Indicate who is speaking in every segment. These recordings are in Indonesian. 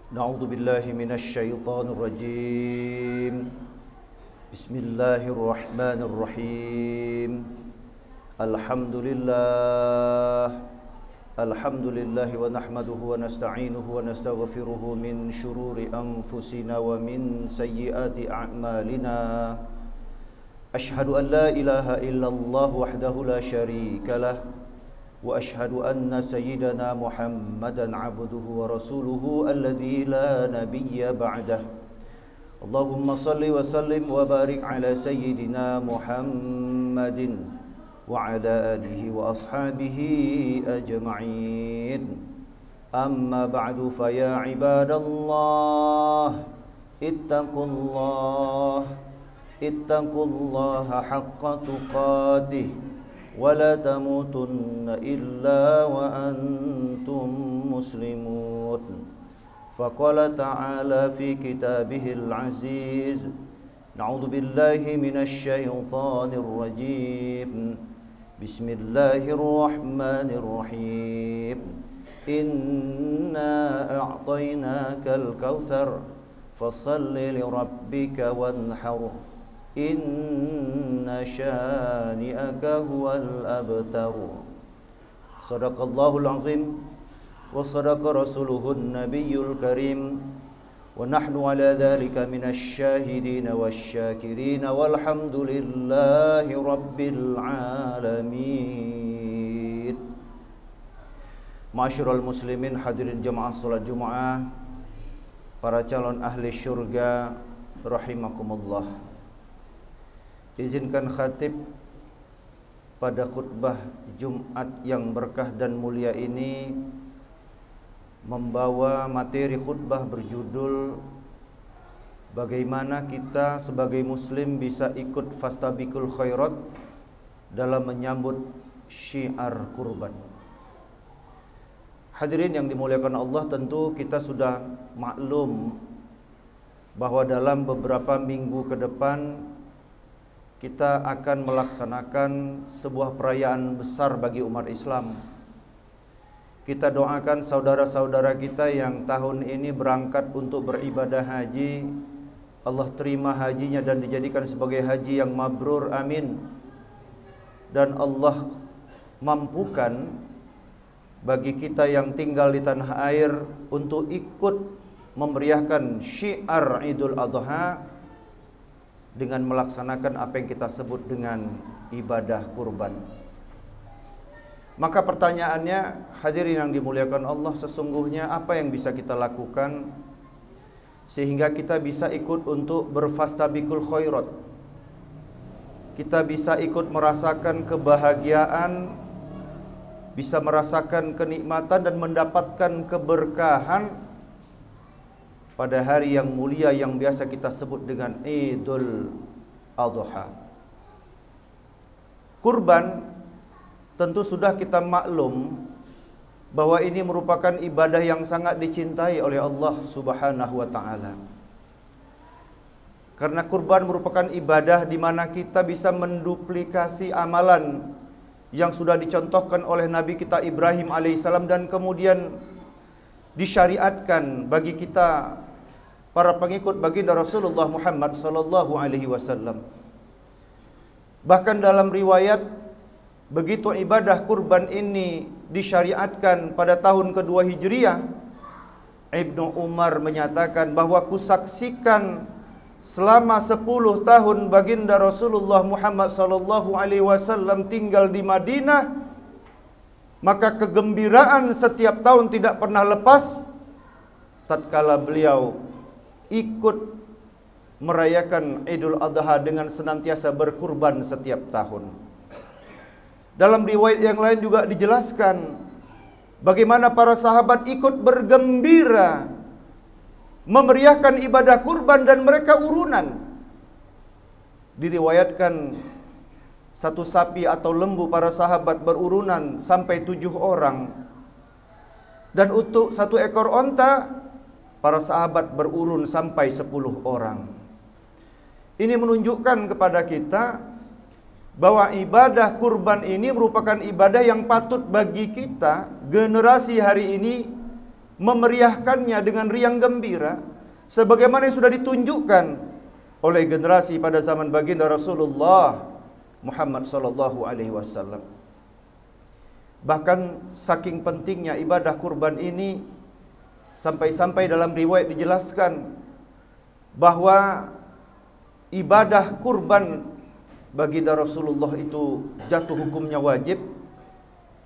Speaker 1: Na'udzu billahi minasy syaithanir rajim. Bismillahirrahmanirrahim. Alhamdulillah wa nahmaduhu wa nasta'inuhu wa nastaghfiruhu min syururi anfusina wa min sayyiati a'malina. Ashhadu an la ilaha illallah wahdahu la syarika lah wa ashhadu anna sayyidana Muhammadan abduhu wa rasuluhu alladzi la nabiyya ba'dah. Allahumma salli wa sallim wa barik ala sayyidina Muhammadin wa ala alihi wa ashabihi ajma'in. Amma ba'du fa ya ibadallah ittaqullaha haqqa tuqatih wa la tamutunna illa wa antum muslimun. Faqala ta'ala fi kitabihil aziz, na'udzu billahi minasy syaithanir rajim. Bismillahirrahmanirrahim. Inna a'tainakal kautsar fashalli lirabbika wanhar. Inna syani'aka huwal abtar. Shadaqallahul azim wa sadaqa rasuluhun nabiyyul karim wa nahnu ala dhalika minasy syahidin wasyakirin walhamdulillahi rabbil alamin. Ma'asyiral muslimin, hadirin jemaah salat Jumat, para calon ahli syurga rahimakumullah. Izinkan khatib pada khutbah Jumat yang berkah dan mulia ini membawa materi khutbah berjudul bagaimana kita sebagai muslim bisa ikut fastabiqul khairat dalam menyambut syiar kurban. Hadirin yang dimuliakan Allah, tentu kita sudah maklum bahwa dalam beberapa minggu ke depan kita akan melaksanakan sebuah perayaan besar bagi umat Islam. Kita doakan saudara-saudara kita yang tahun ini berangkat untuk beribadah haji, Allah terima hajinya dan dijadikan sebagai haji yang mabrur, amin. Dan Allah mampukan bagi kita yang tinggal di tanah air untuk ikut memeriahkan syiar Idul Adha dengan melaksanakan apa yang kita sebut dengan ibadah kurban. Maka pertanyaannya, hadirin yang dimuliakan Allah, sesungguhnya apa yang bisa kita lakukan sehingga kita bisa ikut untuk berfastabiqul khairat? Kita bisa ikut merasakan kebahagiaan, bisa merasakan kenikmatan dan mendapatkan keberkahan pada hari yang mulia yang biasa kita sebut dengan Idul Adha. Kurban tentu sudah kita maklum bahwa ini merupakan ibadah yang sangat dicintai oleh Allah Subhanahu wa taala. Karena kurban merupakan ibadah di mana kita bisa menduplikasi amalan yang sudah dicontohkan oleh Nabi kita Ibrahim alaihissalam dan kemudian disyariatkan bagi kita para pengikut baginda Rasulullah Muhammad sallallahu alaihi wasallam. Bahkan dalam riwayat, begitu ibadah kurban ini disyariatkan pada tahun kedua Hijriah, Ibnu Umar menyatakan bahwa kusaksikan selama 10 tahun baginda Rasulullah Muhammad sallallahu alaihi wasallam tinggal di Madinah, maka kegembiraan setiap tahun tidak pernah lepas tatkala beliau ikut merayakan Idul Adha dengan senantiasa berkurban setiap tahun. Dalam riwayat yang lain juga dijelaskan bagaimana para sahabat ikut bergembira memeriahkan ibadah kurban dan mereka urunan. Diriwayatkan satu sapi atau lembu para sahabat berurunan sampai 7 orang. Dan untuk satu ekor onta para sahabat berurun sampai 10 orang. Ini menunjukkan kepada kita bahwa ibadah kurban ini merupakan ibadah yang patut bagi kita generasi hari ini memeriahkannya dengan riang gembira sebagaimana yang sudah ditunjukkan oleh generasi pada zaman baginda Rasulullah Muhammad sallallahu alaihi wasallam. Bahkan saking pentingnya ibadah kurban ini, sampai-sampai dalam riwayat dijelaskan bahwa ibadah kurban baginda Rasulullah itu jatuh hukumnya wajib,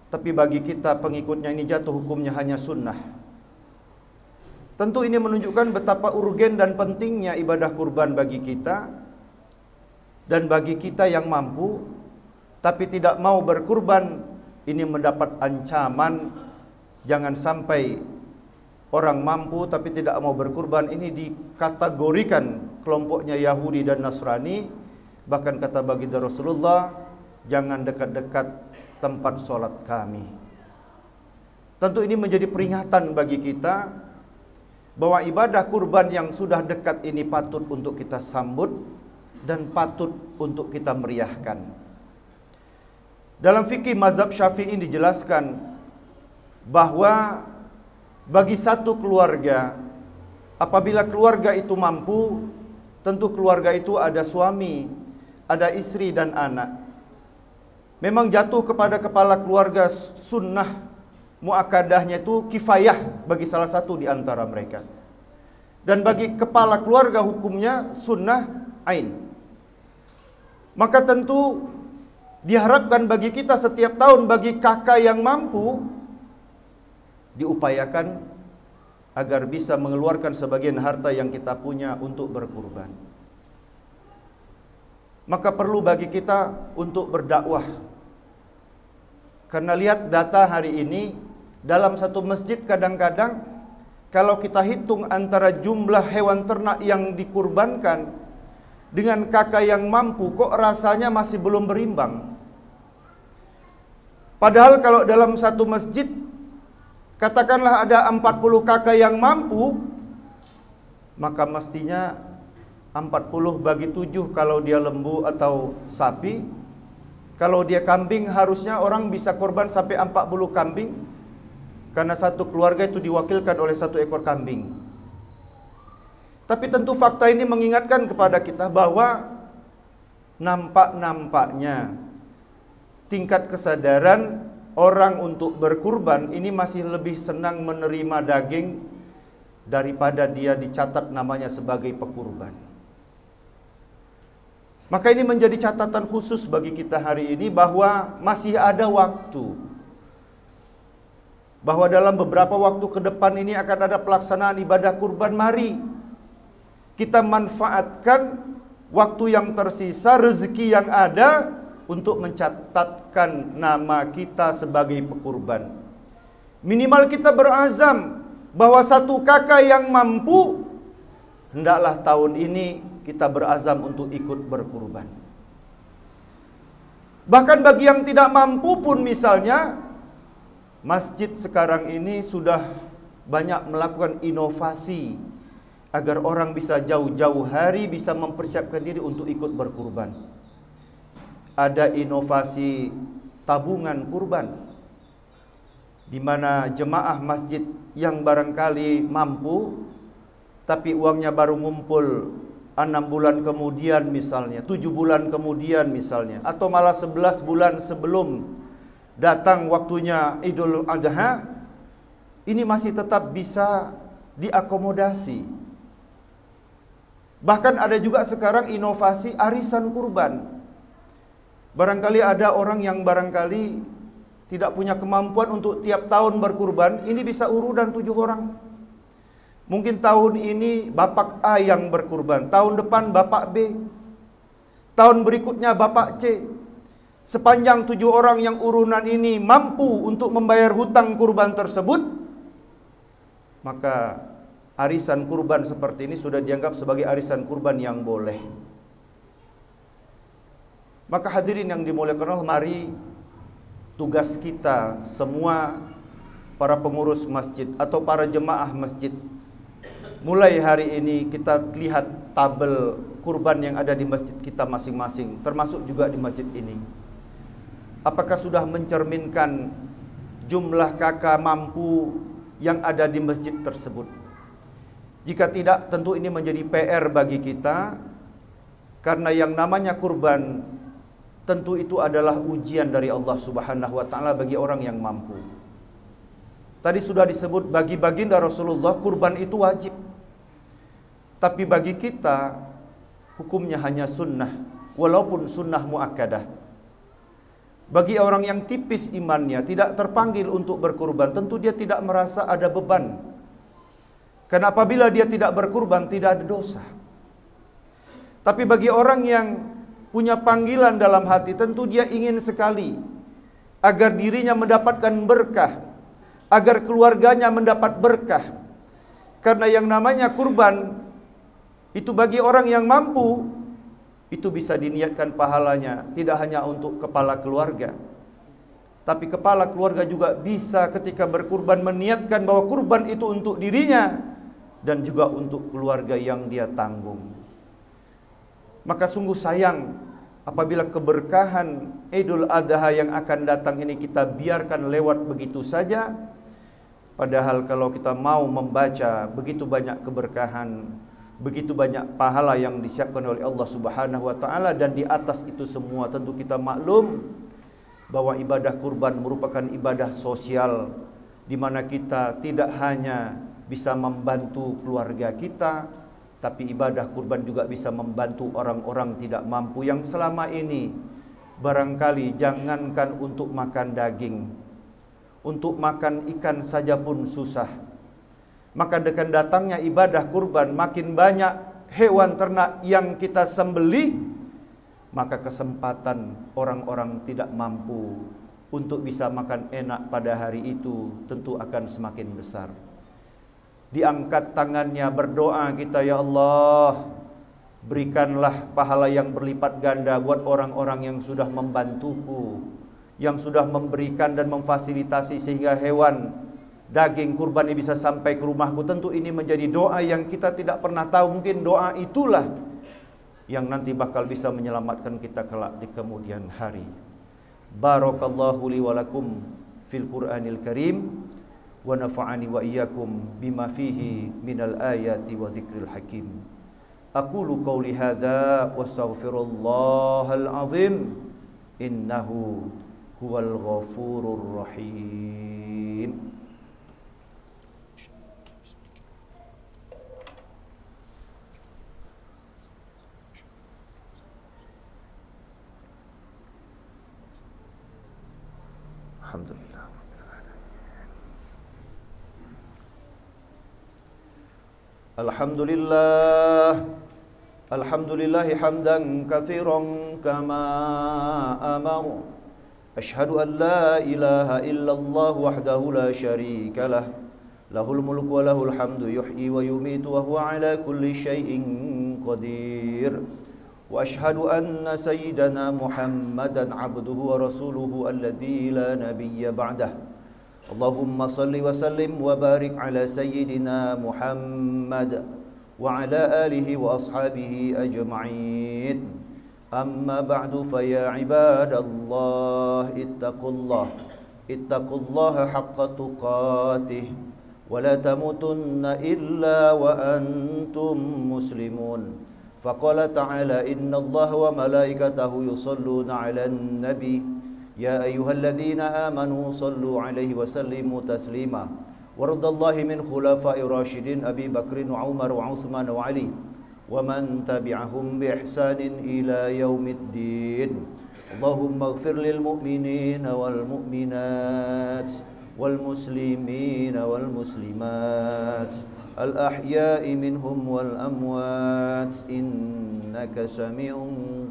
Speaker 1: tapi bagi kita pengikutnya ini jatuh hukumnya hanya sunnah. Tentu ini menunjukkan betapa urgen dan pentingnya ibadah kurban bagi kita, dan bagi kita yang mampu tapi tidak mau berkurban, ini mendapat ancaman. Jangan sampai orang mampu tapi tidak mau berkurban ini dikategorikan kelompoknya Yahudi dan Nasrani. Bahkan kata baginda Rasulullah, jangan dekat-dekat tempat sholat kami. Tentu ini menjadi peringatan bagi kita bahwa ibadah kurban yang sudah dekat ini patut untuk kita sambut dan patut untuk kita meriahkan. Dalam fikih mazhab Syafi'i dijelaskan bahwa bagi satu keluarga, apabila keluarga itu mampu, tentu keluarga itu ada suami, ada istri dan anak. Memang jatuh kepada kepala keluarga sunnah muakkadahnya itu kifayah bagi salah satu di antara mereka. Dan bagi kepala keluarga hukumnya sunnah ain. Maka tentu diharapkan bagi kita setiap tahun, bagi kakak yang mampu, diupayakan agar bisa mengeluarkan sebagian harta yang kita punya untuk berkurban. Maka perlu bagi kita untuk berdakwah. Karena lihat data hari ini, dalam satu masjid kadang-kadang kalau kita hitung antara jumlah hewan ternak yang dikurbankan dengan kakak yang mampu, kok rasanya masih belum berimbang. Padahal kalau dalam satu masjid katakanlah ada 40 kakak yang mampu, maka mestinya 40 bagi 7 kalau dia lembu atau sapi. Kalau dia kambing harusnya orang bisa korban sampai 40 kambing, karena satu keluarga itu diwakilkan oleh satu ekor kambing. Tapi tentu fakta ini mengingatkan kepada kita bahwa nampak-nampaknya tingkat kesadaran orang untuk berkurban ini masih lebih senang menerima daging daripada dia dicatat namanya sebagai pekurban. Maka ini menjadi catatan khusus bagi kita hari ini bahwa masih ada waktu. Bahwa dalam beberapa waktu ke depan ini akan ada pelaksanaan ibadah kurban. Mari kita manfaatkan waktu yang tersisa, rezeki yang ada untuk mencatatkan nama kita sebagai pekurban. Minimal kita berazam bahwa satu kakak yang mampu, hendaklah tahun ini kita berazam untuk ikut berkurban. Bahkan bagi yang tidak mampu pun, misalnya masjid sekarang ini sudah banyak melakukan inovasi agar orang bisa jauh-jauh hari bisa mempersiapkan diri untuk ikut berkurban. Ada inovasi tabungan kurban, di mana jemaah masjid yang barangkali mampu tapi uangnya baru ngumpul 6 bulan kemudian misalnya, 7 bulan kemudian misalnya, atau malah 11 bulan sebelum datang waktunya Idul Adha, ini masih tetap bisa diakomodasi. Bahkan ada juga sekarang inovasi arisan kurban. Barangkali ada orang yang barangkali tidak punya kemampuan untuk tiap tahun berkurban, ini bisa urutan 7 orang. Mungkin tahun ini bapak A yang berkurban, tahun depan bapak B, tahun berikutnya bapak C. Sepanjang 7 orang yang urunan ini mampu untuk membayar hutang kurban tersebut, maka arisan kurban seperti ini sudah dianggap sebagai arisan kurban yang boleh. Maka hadirin yang dimuliakan Allah, mari tugas kita semua, para pengurus masjid atau para jemaah masjid, mulai hari ini kita lihat tabel kurban yang ada di masjid kita masing-masing, termasuk juga di masjid ini. Apakah sudah mencerminkan jumlah kakak mampu yang ada di masjid tersebut. Jika tidak, tentu ini menjadi PR bagi kita, karena yang namanya kurban tentu itu adalah ujian dari Allah Subhanahu wa taala bagi orang yang mampu. Tadi sudah disebut bagi baginda Rasulullah kurban itu wajib. Tapi bagi kita hukumnya hanya sunnah, walaupun sunnah muakkadah. Bagi orang yang tipis imannya, tidak terpanggil untuk berkurban, tentu dia tidak merasa ada beban. Karena apabila dia tidak berkurban, tidak ada dosa. Tapi bagi orang yang punya panggilan dalam hati, tentu dia ingin sekali agar dirinya mendapatkan berkah, agar keluarganya mendapat berkah. Karena yang namanya kurban itu bagi orang yang mampu, itu bisa diniatkan pahalanya tidak hanya untuk kepala keluarga, tapi kepala keluarga juga bisa ketika berkurban meniatkan bahwa kurban itu untuk dirinya dan juga untuk keluarga yang dia tanggung. Maka sungguh sayang apabila keberkahan Idul Adha yang akan datang ini kita biarkan lewat begitu saja. Padahal kalau kita mau membaca begitu banyak keberkahan, begitu banyak pahala yang disiapkan oleh Allah Subhanahu wa taala, dan di atas itu semua tentu kita maklum bahwa ibadah kurban merupakan ibadah sosial, di mana kita tidak hanya bisa membantu keluarga kita, tapi ibadah kurban juga bisa membantu orang-orang tidak mampu yang selama ini barangkali jangankan untuk makan daging, untuk makan ikan saja pun susah. Maka dengan datangnya ibadah kurban, makin banyak hewan ternak yang kita sembelih, maka kesempatan orang-orang tidak mampu untuk bisa makan enak pada hari itu tentu akan semakin besar. Diangkat tangannya berdoa kita, ya Allah, berikanlah pahala yang berlipat ganda buat orang-orang yang sudah membantuku, yang sudah memberikan dan memfasilitasi sehingga hewan daging kurban ini bisa sampai ke rumahku. Tentu ini menjadi doa yang kita tidak pernah tahu, mungkin doa itulah yang nanti bakal bisa menyelamatkan kita kelak di kemudian hari. Barakallahu li wa lakum fil Qur'anil Karim wa nafa'ani wa iyyakum bima fihi minal ayati wa dzikril hakim. Aqulu qawli hadza wa astaghfirullahal azim innahu huwal ghafurur rahim. Alhamdulillah. Alhamdulillah. Alhamdulillah hamdan katsiran kama amara. Asyhadu an la ilaha illallah wahdahu la syarika lah. Lahul mulku wa lahul hamdu yuhyi wa yumitu wa huwa ala kulli syai'in qadir. وأشهد أن سيدنا محمدا عبده ورسوله الذي لا نبي بعده. اللهم صل وسلم وبارك على سيدنا محمد وعلى آله وأصحابه أجمعين. أما بعد فيا عباد الله اتقوا الله حق تقاته ولا تموتن إلا وأنتم مسلمون. فقال تعالى إن الله وملائكته يصلون على النبي يا أيها الذين آمنوا صلوا عليه وسلموا تسليما. وارض الله من خلفاء راشدين أبي بكر وعمر وعثمان وعلي ومن تبعهم بإحسان إلى يوم الدين. اللهم اغفر للمؤمنين والمؤمنات والمسلمين والمسلمات الأحياء منهم والأموات إنك سميع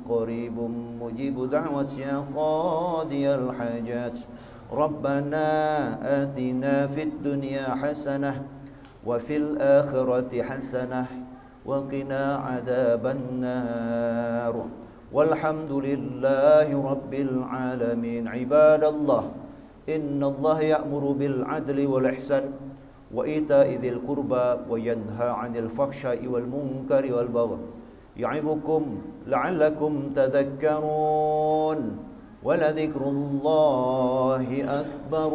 Speaker 1: قريب مجيب دعوة يا قاضي الحاجات. ربنا آتنا في الدنيا حسنة وفي الآخرة حسنة وقنا عذاب النار والحمد لله رب العالمين. عباد الله إن الله يأمر بالعدل والإحسان وإيتاء ذي القربى وينهى عن الفحشاء والمنكر والبغي يعظكم لعلكم تذكرون ولذكر الله أكبر